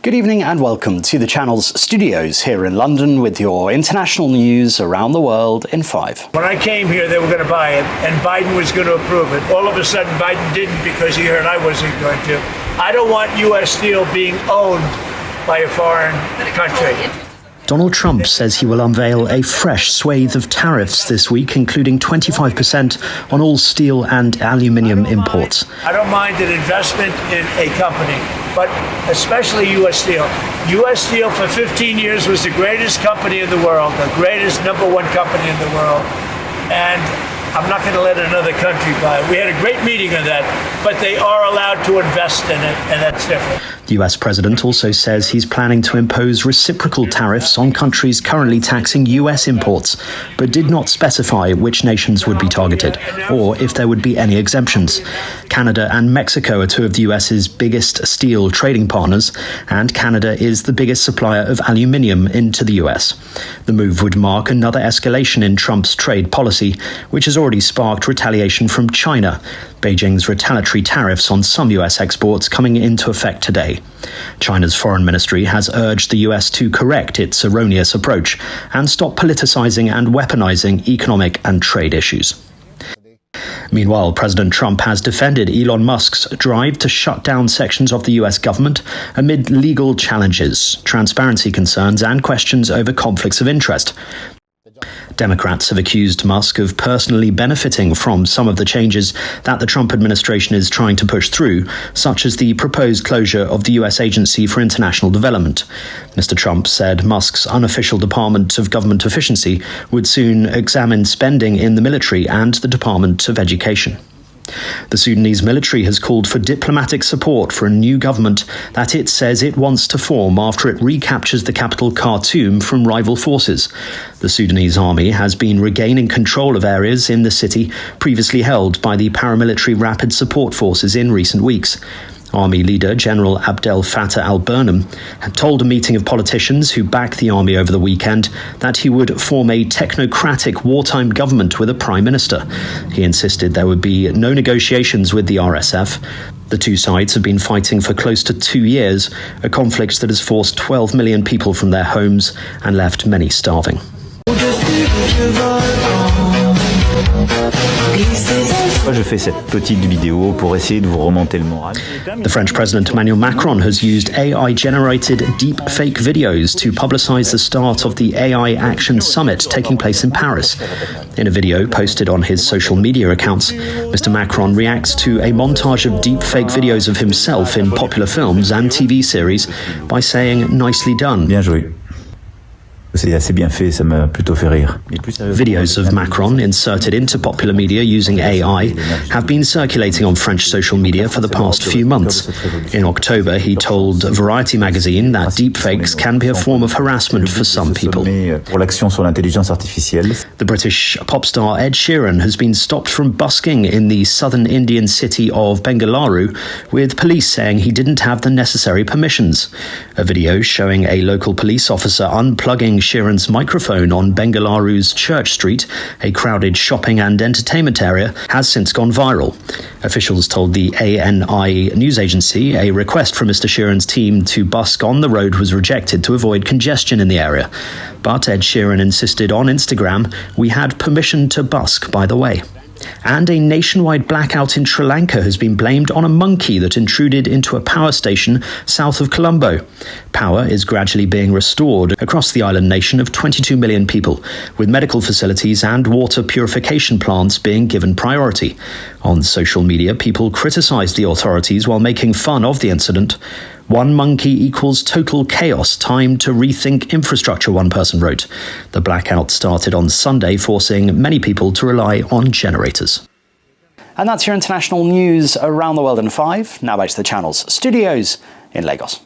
Good evening and welcome to the channel's studios here in London with your international news around the world in 5. When I came here, they were going to buy it, and Biden was going to approve it. All of a sudden, Biden didn't because he heard I wasn't going to. I don't want U.S. steel being owned by a foreign country. Donald Trump says he will unveil a fresh swathe of tariffs this week, including 25% on all steel and aluminium imports. I don't mind an investment in a company, but especially U.S. Steel. U.S. Steel for 15 years was the greatest company in the world, the greatest #1 company in the world. And I'm not going to let another country buy it. We had a great meeting on that, but they are allowed to invest in it, and that's different. The US president also says he's planning to impose reciprocal tariffs on countries currently taxing US imports, but did not specify which nations would be targeted, or if there would be any exemptions. Canada and Mexico are two of the US's biggest steel trading partners, and Canada is the biggest supplier of aluminium into the US. The move would mark another escalation in Trump's trade policy, which has already sparked retaliation from China. Beijing's retaliatory tariffs on some US exports coming into effect today. China's foreign ministry has urged the US to correct its erroneous approach and stop politicizing and weaponizing economic and trade issues. Meanwhile, President Trump has defended Elon Musk's drive to shut down sections of the US government amid legal challenges, transparency concerns, and questions over conflicts of interest. Democrats have accused Musk of personally benefiting from some of the changes that the Trump administration is trying to push through, such as the proposed closure of the U.S. Agency for International Development. Mr. Trump said Musk's unofficial Department of Government Efficiency would soon examine spending in the military and the Department of Education. The Sudanese military has called for diplomatic support for a new government that it says it wants to form after it recaptures the capital Khartoum from rival forces. The Sudanese army has been regaining control of areas in the city previously held by the paramilitary Rapid Support Forces in recent weeks. Army leader General Abdel Fattah al-Burhan had told a meeting of politicians who backed the army over the weekend that he would form a technocratic wartime government with a prime minister. He insisted there would be no negotiations with the RSF. The two sides have been fighting for close to 2 years, a conflict that has forced 12 million people from their homes and left many starving. The French President Emmanuel Macron has used AI-generated deep-fake videos to publicise the start of the AI Action Summit taking place in Paris. In a video posted on his social media accounts, Mr. Macron reacts to a montage of deep-fake videos of himself in popular films and TV series by saying, "Nicely done." Videos of Macron inserted into popular media using AI have been circulating on French social media for the past few months. In October, he told Variety magazine that deepfakes can be a form of harassment for some people. The British pop star Ed Sheeran has been stopped from busking in the southern Indian city of Bengaluru, with police saying he didn't have the necessary permissions. A video showing a local police officer unplugging Sheeran's microphone on Bengalaru's Church Street, a crowded shopping and entertainment area, has since gone viral. Officials told the ANI news agency a request from Mr. Sheeran's team to busk on the road was rejected to avoid congestion in the area. But Ed Sheeran insisted on Instagram, "We had permission to busk, by the way." And a nationwide blackout in Sri Lanka has been blamed on a monkey that intruded into a power station south of Colombo. Power is gradually being restored across the island nation of 22 million people, with medical facilities and water purification plants being given priority. On social media, people criticised the authorities while making fun of the incident. "One monkey equals total chaos, time to rethink infrastructure," one person wrote. The blackout started on Sunday, forcing many people to rely on generators. And that's your international news around the world in 5. Now back to the channel's studios in Lagos.